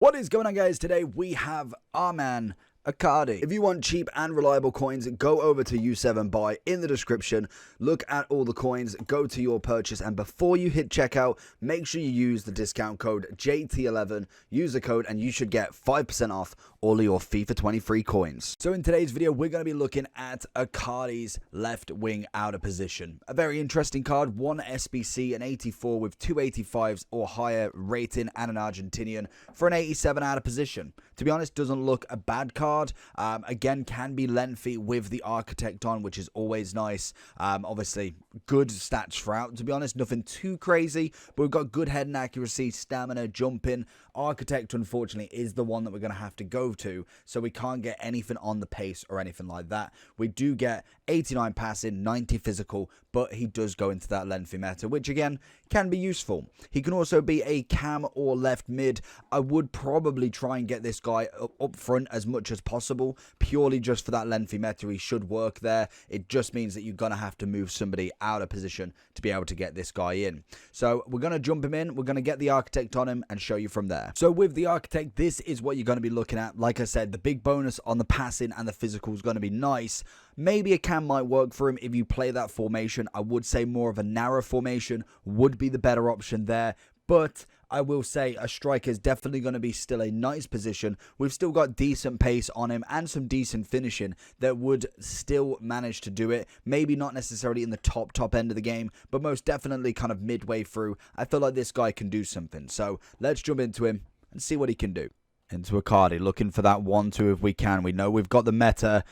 What is going on, guys? Today we have our man Icardi. If you want cheap and reliable coins, go over to U7 Buy in the description. Look at all the coins, go to your purchase, and before you hit checkout, make sure you use the discount code JT11. Use the code and you should get 5% off all of your FIFA 23 coins. So in today's video, we're going to be looking at Icardi's left wing out of position. A very interesting card, one SBC, an 84 with 285s or higher rating, and an Argentinian for an 87 out of position. To be honest, doesn't look a bad card. Again, can be lengthy with the architect on, which is always nice. Obviously, good stats throughout, to be honest. Nothing too crazy, but we've got good head and accuracy, stamina, jumping. Architect, unfortunately, is the one that we're going to have to go to, so we can't get anything on the pace or anything like that. We do get 89 passing, 90 physical, but he does go into that lengthy meta, which again can be useful. He can also be a cam or left mid. I would probably try and get this guy up front as much as possible, purely just for that lengthy meta. He should work there. It just means that you're going to have to move somebody out of position to be able to get this guy in. So we're going to jump him in. We're going to get the architect on him and show you from there. So with the architect, this is what you're going to be looking at. Like I said, the big bonus on the passing and the physical is going to be nice. Maybe a cam might work for him if you play that formation. I would say more of a narrow formation would be the better option there. But I will say a striker is definitely going to be still a nice position. We've still got decent pace on him and some decent finishing that would still manage to do it. Maybe not necessarily in the top end of the game, but most definitely kind of midway through. I feel like this guy can do something. So let's jump into him and see what he can do. Into Icardi, looking for that 1-2 if we can. We know we've got the meta.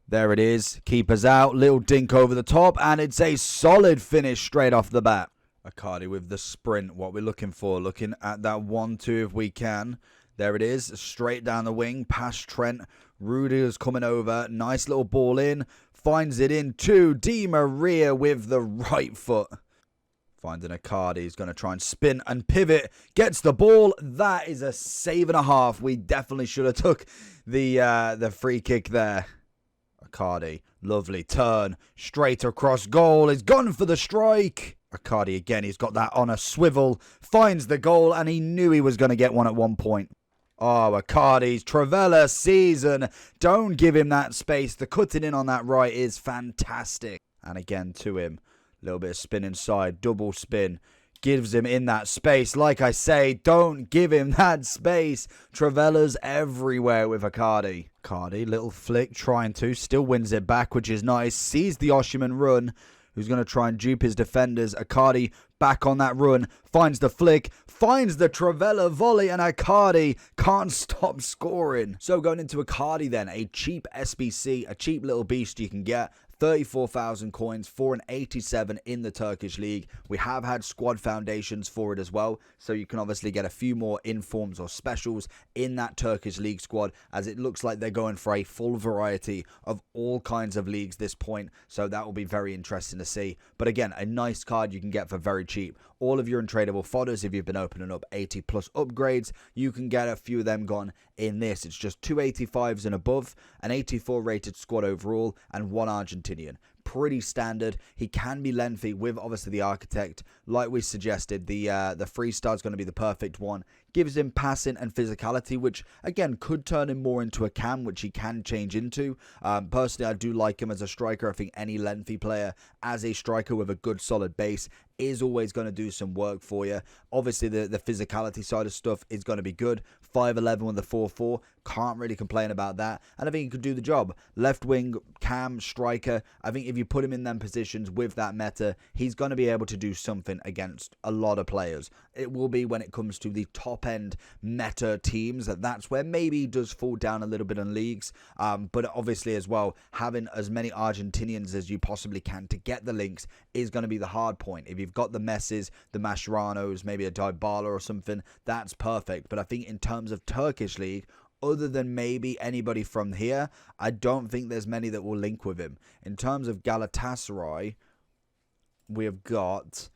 There it is. Keeper's out. Little dink over the top. And it's a solid finish straight off the bat. Icardi with the sprint. What we're looking for. Looking at that 1-2 if we can. There it is. Straight down the wing. Past Trent. Rudiger's coming over. Nice little ball in. Finds it in to Di Maria with the right foot. Finding Icardi. He's going to try and spin and pivot. Gets the ball. That is a save and a half. We definitely should have took the free kick there. Icardi, lovely turn, straight across goal, is gone for the strike. Icardi again, he's got that on a swivel, finds the goal, and he knew he was going to get one at one point. Oh, Icardi's Travella season. Don't give him that space. The cutting in on that right is fantastic. And again to him, a little bit of spin inside, double spin. Gives him in that space. Like I say, don't give him that space. Travella's everywhere with Icardi. Icardi, little flick, trying to. Still wins it back, which is nice. Sees the Oshiman run. Who's going to try and dupe his defenders. Icardi back on that run. Finds the flick. Finds the Travella volley. And Icardi can't stop scoring. So going into Icardi then. A cheap SBC. A cheap little beast you can get. 34,000 coins for an 87 in the Turkish league. We have had squad foundations for it as well, so you can obviously get a few more informs or specials in that Turkish league squad, as it looks like they're going for a full variety of all kinds of leagues this point, so that will be very interesting to see. But again, a nice card you can get for very cheap. All of your untradeable fodders, if you've been opening up 80 plus upgrades, you can get a few of them gone in this. It's just 285s and above, an 84 rated squad overall, and one Argentinian. Pretty standard. He can be lengthy with obviously the architect. Like we suggested, the 3-star is going to be the perfect one. Gives him passing and physicality, which again could turn him more into a cam, which he can change into. Personally, I do like him as a striker. I think any lengthy player as a striker with a good solid base is always going to do some work for you. Obviously, the physicality side of stuff is going to be good. 5'11 with the 4'4. Can't really complain about that. And I think he could do the job. Left wing, cam, striker. I think if you put him in them positions with that meta, he's going to be able to do something against a lot of players. It will be when it comes to the top end meta teams that's where maybe he does fall down a little bit in leagues. But obviously as well, having as many Argentinians as you possibly can to get the links is going to be the hard point. If you've got the Messis, the Mascherano's, maybe a Dybala or something, that's perfect. But I think in terms of Turkish league, other than maybe anybody from here, I don't think there's many that will link with him. In terms of Galatasaray, we have got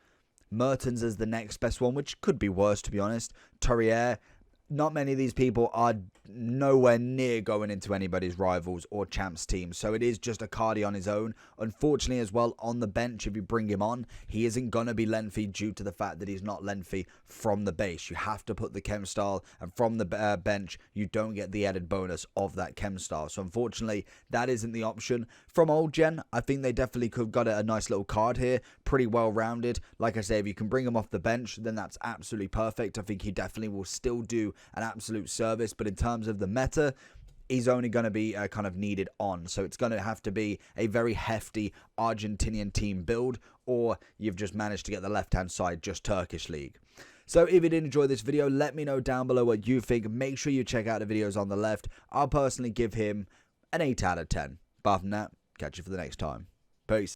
Mertens as the next best one, which could be worse, to be honest. Torriere, not many of these people are nowhere near going into anybody's rivals or champs team. So it is just Icardi on his own. Unfortunately as well, on the bench, if you bring him on, he isn't going to be lengthy due to the fact that he's not lengthy from the base. You have to put the chem style, and from the bench, you don't get the added bonus of that chem style. So unfortunately, that isn't the option. From old gen, I think they definitely could have got a nice little card here. Pretty well rounded. Like I say, if you can bring him off the bench, then that's absolutely perfect. I think he definitely will still do an absolute service, but in terms of the meta, he's only going to be kind of needed on. So it's going to have to be a very hefty Argentinian team build, or you've just managed to get the left-hand side just Turkish League. So if you did enjoy this video, let me know down below what you think. Make sure you check out the videos on the left. I'll personally give him an 8 out of 10. Apart from that, catch you for the next time. Peace.